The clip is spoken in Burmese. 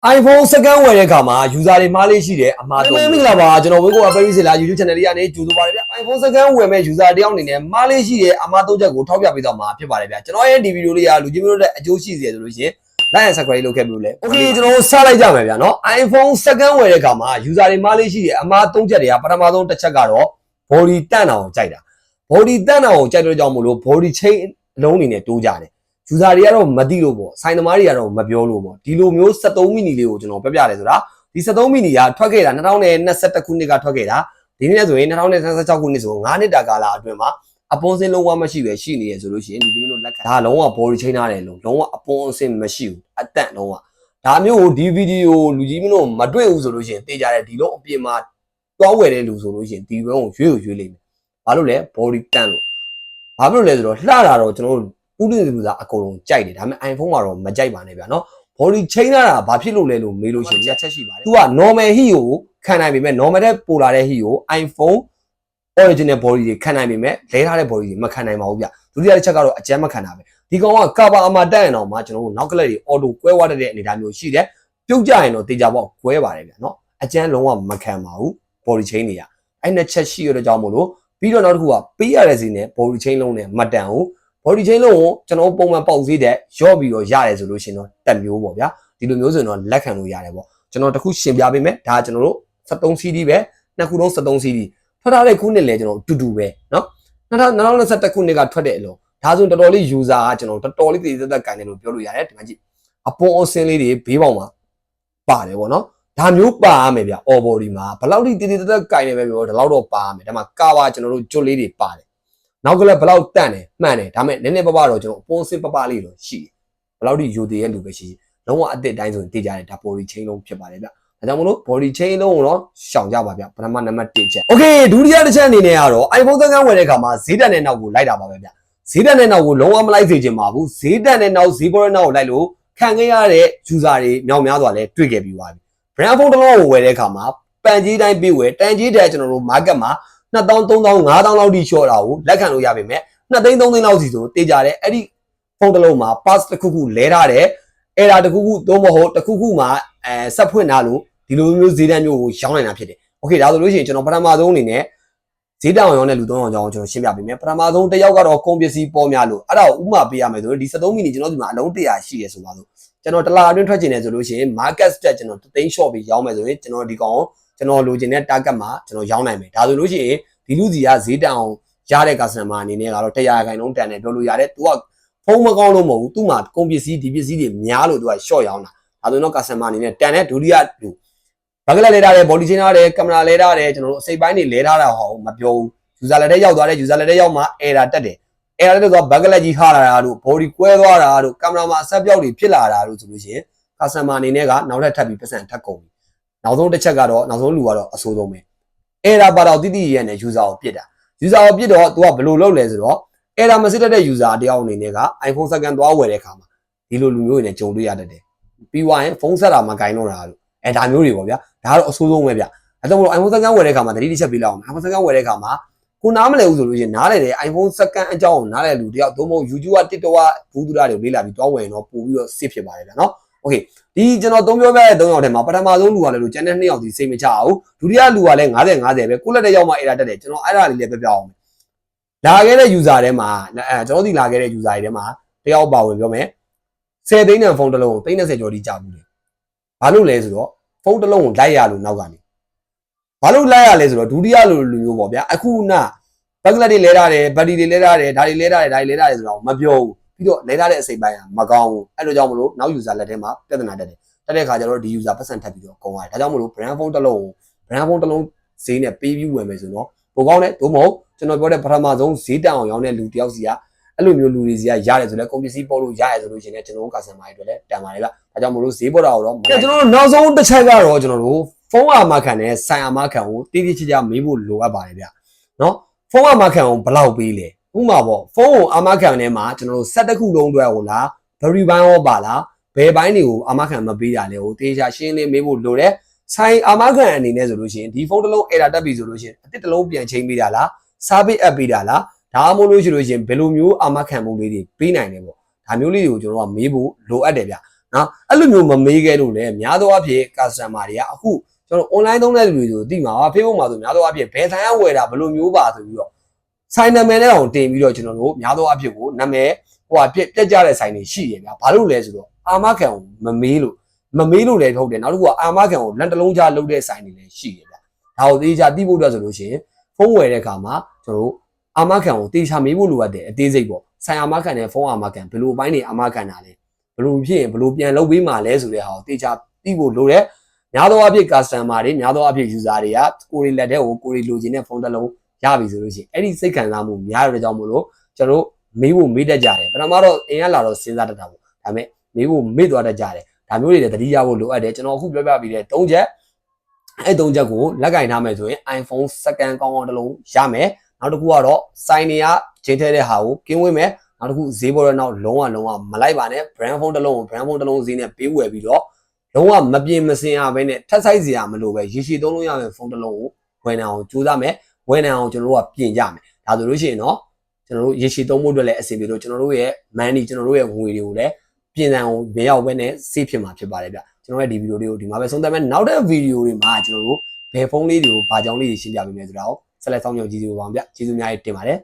iPhone စကန်ဝယ်တဲ့အခါမှာ user တွေမှားလေးရှိတယ်အမှားတော့မင်္ဂလာပါကျွန်တော်ဝင်းကိုအပရိစေလာ YouTube channel လေးကနေကြိုဆိုပါရစေဗျ iPhone စကန်ဝယ်မဲ့ user တယောက်အနေနဲ့မှားလေးရှိတယ်အမှားသုံးချက်ကိုထောက်ပြပေးသွားမှာဖြစ်ပါတယ်ဗျကျွန်တော်ရဲ့ဒီဗီဒီယိုလေးကလူကြီးမျိုးတို့တဲ့အကျိုးရှိစေဆိုလို့ရှိရင် like and subscribe လုပ်ခဲ့ပြီးလို့လဲ Okay ကျွန်တော်စလိုက်ကြမယ်ဗျနော် iPhone စကန်ဝယ်တဲ့အခါမှာ user တွေမှားလေးရှိတယ်အမှားသုံးချက်တွေကပထမဆုံးတစ်ချက်ကတော့ body တန့်တာကိုကြိုက်တာ body တန့်တာကိုကြိုက်တဲ့ကြောင့်မို့လို့ body chain အလုံးအနေနဲ့တိုးကြတယ်user တွေကတော့မသိလို့ပေါ့ဆိုင်သမားတွေကတော့မပြောလို့ပေါ့ဒီလိုမျိုး73 mini လေးကိုကျွန်တော်ပြပြတယ်ဆိုတာဒီ73 mini ကထွက်ခဲ့တာ2021ခုနှစ်ကထွက်ခဲ့တာဒီနေ့ဆိုရင်2026ခုနှစ်ဆို9နှစ်တာကာလအတွင်းမှာအပွန်စင်းလုံးဝမရှိပဲရှိနေရဆိုလို့ရှိရင်ဒီလိုမျိုးလက်ခံဒါလုံးဝ body chain ထားတယ်လုံးဝအပွန်စင်းမရှိဘူးအတန့်လုံးဝဒါမျိုးကိုဒီဗီဒီယိုလူကြီးမလို့မတွေ့ဘူးဆိုလို့ရှိရင်တေးကြတယ်ဒီလုံးအပြင်မှာတွားဝယ်တဲ့လူဆိုလို့ရှိရင်ဒီဘုံကိုရွေးလိမ့်မယ်ဘာလို့လဲ body တန့်လို့ဘာဖြစ်လို့လဲဆိုတော့လှတာတော့ကျွန်တော်တို့ဥဒိလူစားအကုန်လုံးကြိုက်တယ်ဒါပေမဲ့ iPhone ကတော့မကြိုက်ပါနဲ့ဗျာနော် body chain လာတာဘာဖြစ်လို့လဲလို့မေးလို့ရှိရင်ချက်ရှိပါတယ်သူက normal heat ကိုခံနိုင်ပေမဲ့ normal တဲ့ပိုလာတဲ့ heat ကို iPhone original body တွေခံနိုင်ပေမဲ့လဲထားတဲ့ body တွေမခံနိုင်ပါဘူးဗျဒုတိယတစ်ချက်ကတော့အကျန်းမခံတာပဲဒီကောင်က cover အမှာတက်ရင်တော့မှကျွန်တော်တို့နောက်ကလစ်တွေ auto ကွဲသွားတဲ့အနေအထားမျိုးရှိတယ်ပြုတ်ကြရင်တော့တေချာပေါ့ကွဲပါတယ်ဗျာနော်အကျန်းလုံးဝမခံပါဘူး body chain တွေကအဲ့နှစ်ချက်ရှိရတဲ့ကြောင့်မို့လို့ပြီးတော့နောက်တစ်ခုကပေးရတဲ့စီနဲ့ body chain လုံးနဲ့မတန်ဘူး body chain လုံးကိုကျွန်တော်ပုံမှန်ပေါက်ဈေးတဲ့ရော့ပြီးတော့ရတယ်ဆိုလို့ရှိရင်တော့တက်မျိုးပေါ့ဗျာဒီလိုမျိုးဆိုရင်တော့လက်ခံလို့ရတယ်ပေါ့ကျွန်တော်တခုရှင်းပြပေးမယ်ဒါကျွန်တော်တို့73 CD ပဲနှစ်ခုလုံး73 CD ထွက်ထားတဲ့ခုနှစ်လည်းကျွန်တော်တူတူပဲเนาะ2021ခုနှစ်ကထွက်တဲ့အလုံးဒါဆိုတော်တော်လေး user ကကျွန်တော်တော်တော်လေးတည်သက်ကန်တယ်လို့ပြောလို့ရတယ်ဒီမှာကြည့်အပေါ်အဆင်းလေးတွေဘေးပေါင်မှာပါတယ်ပေါ့နော်ဒါမျိုးပါရမယ်ဗျ all body မှာဘယ်လောက်ထိတည်သက်ကန်နေပဲပြောဒီလောက်တော့ပါရမယ်ဒါမှကာပါကျွန်တော်တို့ကျွတ်လေးတွေပါတယ်နောက်ကလည်းဘယ်လောက်တန့်တယ်မှန်တယ်ဒါပေမဲ့နည်းနည်းပပတော့ကျွန်တော်အပေါ်အဆင်းပပလေးတော့ရှိတယ်ဘယ်လောက်ထိယူတည်ရဲ့လူပဲရှိလုံးဝအစ်စ်တိုင်းဆိုရင်တည်ကြတယ်ဒါ body chain လုံးဖြစ်ပါတယ်ဗျဒါကြောင့်မလို့ body chain လုံးကိုတော့ရှောင်ကြပါဗျပထမနံပါတ်1ချက် Okay ဒုတိယတစ်ချက်အနေနဲ့ကတော့ iPhone သန်းကန်းဝယ်တဲ့အခါမှာဈေးတက်တဲ့နောက်ကိုလိုက်တာပါပဲဗျဈေးတက်တဲ့နောက်ကိုလုံးဝမလိုက်စေချင်ပါဘူးဈေးတက်တဲ့နောက်ဈေးပေါ်တဲ့နောက်ကိုလိုက်လို့ခံခဲ့ရတဲ့ user တွေမြောက်များစွာလဲတွေ့ခဲ့ပြီးသွားပြီ brand phone တစ်လုံးကိုဝယ်တဲ့အခါမှာပန်ကြီးတိုင်းပြီးဝယ်တန်ကြီးတဲ့ကျွန်တော်တို့ market မှာ2000 3000 5000လောက်ထိလျှော့တာကိုလက်ခံလို့ရပါမယ်2သိန်း3သိန်းလောက်စီဆိုတေးကြတယ်အဲ့ဒီဖုန်းတစ်လုံးမှာ pass တစ်ခုခုလဲထားတယ် error တစ်ခုခုသို့မဟုတ်တစ်ခုခုမှာဆက်ဖွင့်ထားလို့ဒီလိုမျိုးဈေးတန်းမျိုးကိုရောင်းနိုင်တာဖြစ်တယ်။ Okay ဒါဆိုလို့ရှိရင်ကျွန်တော်ပထမဆုံးအနေနဲ့ဈေးတောင်ရောင်းတဲ့လူ3အောင်ကြောင်းကျွန်တော်ရှင်းပြပေးမယ်။ပထမဆုံးတစ်ယောက်ကတော့ကုန်ပစ္စည်းပေါ်များလို့အဲ့ဒါကိုဥမာပေးရမယ်ဆိုတော့ဒီ73 mini ကျွန်တော်ဒီမှာအလုံး100ရှိရဆိုပါစို့ကျွန်တော်တစ်လားအတွင်းထွက်ချင်တယ်ဆိုလို့ရှိရင် market step ကျွန်တော်3သိန်း short ပြီးရောင်းမယ်ဆိုရင်ကျွန်တော်ဒီကောင်ကျွန်တော်လိုချင်တဲ့ target မှာကျွန်တော်ရောင်းနိုင်မယ်။ဒါဆိုလို့ရှိရင်ဒီလူစီကဈေးတောင်ရတဲ့ customer အနေနဲ့ကတော့100ခိုင်နှုန်းတန်တယ်ပြောလို့ရတယ်။ तू ကဖုန်းမကောင်းလို့မဟုတ်ဘူး။ तू မှာကုန်ပစ္စည်းဒီပစ္စည်းတွေများလို့ तू က short ရောင်းတာ။ဒါဆိုတော့ customer အနေနဲ့တန်တဲ့ဒုတိယလူဘာကလဲလဲထားတယ် body chain ထားတယ်ကင်မရာလဲထားတယ်ကျွန်တော်တို့အစိပ်ပိုင်းတွေလဲထားတာဟောမပြောဘူး user လက်ထဲရောက်သွားတယ် user လက်ထဲရောက်မှ error တက်တယ် error တက်တော့ back လက်ကြီးဟာလာတာတို့ body ကွဲသွားတာတို့ကင်မရာမှာအဆက်ပြောက်တွေဖြစ်လာတာတို့ဆိုလို့ရှိရင် customer အနေနဲ့ကနောက်ထပ်ပြီးပတ်စံထပ်ကုန်ပြီနောက်ဆုံးတစ်ချက်ကတော့နောက်ဆုံးလူကတော့အဆိုးဆုံးပဲ error ပါတော့တိတိရဲ့နဲ့ user ကိုပြစ်တာ user ကိုပြစ်တော့ तू ကဘယ်လိုလုပ်လဲဆိုတော့ error မစစ်တတ်တဲ့ user တယောက်အနေနဲ့က iPhone စကန်သွားဝယ်တဲ့အခါမှာဒီလိုလူမျိုးတွေနဲ့ကြုံတွေ့ရတတ်တယ်ပြီးွားရင်ဖုန်းဆက်တာမကင်တော့တာလို့ဒါမျိုးတွေပေါ့ဗျာဒါကတော့အဆိုးဆုံးပဲဗျအဲ့တော့ iPhone စကန်ဝယ်တဲ့အခါမှာတတိတစ်ချက်ပေးလိုက်အောင် iPhone စကန်ဝယ်တဲ့အခါမှာကိုနားမလဲဘူးဆိုလို့ရှိရင်နားလဲတယ် iPhone စကန်အကြောင်းကိုနားလဲလူတယောက်သို့မဟုတ် YouTube က TikTok ကဘူးတူတာတွေကိုလေးလာပြီးတွားဝယ်ရင်တော့ပို့ပြီးတော့စစ်ဖြစ်ပါတယ်ဗျာနော် Okay ဒီကျွန်တော်သုံးပြောပြတဲ့3ယောက်ထဲမှာပထမဆုံးလူကလည်းလို့ကျန်တဲ့2ယောက်ဒီစိတ်မချအောင်ဒုတိယလူကလည်း50 50ပဲကိုလက်တဲ့ရောက်မှ error တက်တယ်ကျွန်တော်အဲ့ဒါလေးလည်းပြပြအောင်လာခဲ့တဲ့ user ထဲမှာကျွန်တော်ဒီလာခဲ့တဲ့ user တွေထဲမှာတယောက်ပါဝင်ပြောမယ်10သိန်းနဲ့ဖုန်းတစ်လုံးကို30ကျော်ထိကြာဘူးလေဘာလို့လဲဆိုတော့ဖုန်းတစ်လုံးကိုလိုက်ရလို့နောက်ကနေဘာလို့လိုက်ရလဲဆိုတော့ဒုတိယလူမျိုးပေါ့ဗျာအခုနဘက်ကလက်တွေလဲထားတယ်ဘက်တီတွေလဲထားတယ်ဒါတွေလဲထားတယ်ဒါတွေလဲထားတယ်ဆိုတော့မပြောဘူးပြီးတော့လဲထားတဲ့အစိပ်ပိုင်းကမကောင်းဘူးအဲ့လိုကြောင့်မလို့နောက် user လက်ထဲမှာပြဿနာတက်တယ်တက်တဲ့ခါကျတော့ဒီ user ပတ်စံထပ်ပြီးတော့ကုန်သွားတယ်ဒါကြောင့်မလို့ brand phone တစ်လုံးဈေးနဲ့ပေးပြီးဝယ်မယ်ဆိုတော့ပိုကောင်းတယ်သို့မဟုတ်ကျွန်တော်ပြောတဲ့ပထမဆုံးဈေးတန်အောင်ရောင်းတဲ့လူတယောက်စီကအဲ့လိုမျိုးလူတွေစီကရတယ်ဆိုလဲကုန်ပစ္စည်းပို့လို့ရတယ်ဆိုလို့ရှိရင်ကျွန်တော်တို့ customer တွေအတွက်လည်းတန်ပါတယ်ဗျဒါကြောင့်မလို့ဈေးပေါ်တာတော့ကျွန်တော်တို့နောက်ဆုံးတစ်ချက်ကတော့ကျွန်တော်တို့ဖုန်းအာမခံနဲ့ဆိုင်အာမခံကိုတိတိကျကျမေးဖို့လိုအပ်ပါတယ်ဗျနော်ဖုန်းအာမခံကိုဘယ်လောက်ပေးလဲဥပမာပေါ့ဖုန်းကိုအာမခံထဲမှာကျွန်တော်တို့ဆက်တစ်ခုလုံးအတွက်ဟိုလား battery ဘိုင်းရောပါလားဘယ်ဘိုင်းတွေကိုအာမခံမပေးတာလဲဟိုတေချာရှင်းလင်းမေးဖို့လိုတယ်ဆိုင်အာမခံအနေနဲ့ဆိုလို့ရှိရင်ဒီဖုန်းတစ်လုံး error တက်ပြီဆိုလို့ရှိရင်အတစ်တစ်လုံးပြန်ချိန်ပေးတာလား service app ပေးတာလားဒါမှမဟုတ်လို့ရှိရင်ဘယ်လိုမျိုးအာမခံမှုလေးတွေပေးနိုင်လဲပေါ့ဒါမျိုးလေးတွေကိုကျွန်တော်ကမေးဖို့လိုအပ်တယ်ဗျ နော်အဲ့လိုမျိုးမမေးခဲ့လို့လည်းများသောအားဖြင့် customer တွေကအခုကျွန်တော် online သုံးတဲ့လူတွေဆိုသိမှာပါ Facebook မှာဆိုများသောအားဖြင့်ဘယ်ဆိုင်ကဝယ်တာဘယ်လိုမျိုးပါဆိုပြီးတော့ဆိုင်နာမည်နဲ့အောင်တင်ပြီးတော့ကျွန်တော်တို့များသောအားဖြင့်ကိုနာမည်ဟိုဟာပြက်ကြတဲ့ဆိုင်တွေရှိရဗျာဘာလို့လဲဆိုတော့အာမခံကိုမမေးလို့လည်းဟုတ်တယ်နောက်တစ်ခုကအာမခံကိုလန်တလုံးချလုပ်တဲ့ဆိုင်တွေလည်းရှိရဗျာဒါကိုသေချာသိဖို့အတွက်ဆိုလို့ရှိရင်ဖုန်းဝယ်တဲ့အခါမှာကျွန်တော်တို့အာမခံကိုသေချာမေးဖို့လိုအပ်တယ်အသေးစိတ်ပေါ့ဆိုင်အာမခံနဲ့ဖုန်းအာမခံဘယ်လိုအပိုင်းတွေအာမခံတာလဲဘယ်လိုဖြစ်ရင်ဘယ်လိုပြန်လုပ်ပေးမှာလဲဆိုတဲ့ဟာကိုသေချာသိဖို့လိုတယ်များသောအားဖြင့် customer တွေများသောအားဖြင့် user တွေကကိုယ်တွေလက်ထဲကိုကိုယ်တွေလိုချင်တဲ့ဖုန်းတစ်လုံးရပြီဆိုလို့ရှိရင်အဲ့ဒီစိတ်ခံစားမှုများတဲ့ကြောင့်မို့လို့ကျွန်တော်တို့မေးဖို့မေးတတ်ကြတယ်ပထမတော့အင်ရလာတော့စဉ်းစားတတ်တာပေါ့ဒါပေမဲ့မေးဖို့မေ့သွားတတ်ကြတယ်ဒါမျိုးတွေလည်းသတိရဖို့လိုအပ်တယ်ကျွန်တော်အခုပြောပြပြီးတဲ့၃ချက်အဲ့၃ချက်ကိုလက်ကင်ထားမယ်ဆိုရင် iPhone စကန်ကောင်းကောင်းတစ်လုံးရမယ်နောက်တစ်ခုကတော့စိုင်းတွေကချိန်ထဲတဲ့ဟာကိုကင်းဝေးမယ်နောက်တစ်ခုဈေးပေါ်တော့နောက်လုံးဝမလိုက်ပါနဲ့ brand phone တစ်လုံးကို brand phone တစ်လုံးဈေးနဲ့ပေးဝယ်ပြီးတော့လုံးဝမပြင်းမစင်ရဘဲနဲ့ထပ်ဆိုင်စရာမလိုပဲရေရှည်သုံးလို့ရမယ့်ဖုန်းတစ်လုံးကိုဝယ်နိုင်အောင်ကြိုးစားမယ်ဝယ်နိုင်အောင်ကျွန်တော်တို့ကပြင်ကြမယ်ဒါဆိုလို့ရှိရင်တော့ကျွန်တော်တို့ရေရှည်သုံးဖို့အတွက်လည်းအဆင်ပြေလို့ကျွန်တော်တို့ရဲ့ money ကျွန်တော်တို့ရဲ့ငွေတွေကိုလည်းပြင်ဆင်အောင်မရောက်ဘဲနဲ့စေးဖြစ်မှာဖြစ်ပါတယ်ဗျကျွန်တော်ရဲ့ဒီဗီဒီယိုလေးကိုဒီမှာပဲဆုံးသက်မယ်နောက်တဲ့ဗီဒီယိုတွေမှာကျွန်တော်တို့ဘယ်ဖုန်းလေးတွေကိုဘာကြောင်းလေးတွေရှင်းပြပေးမယ်ဆိုတာကိုဆက်လက်ဆောင်ကြည့်ကြပါဦးဗျကျေးဇူးများတင်ပါတယ်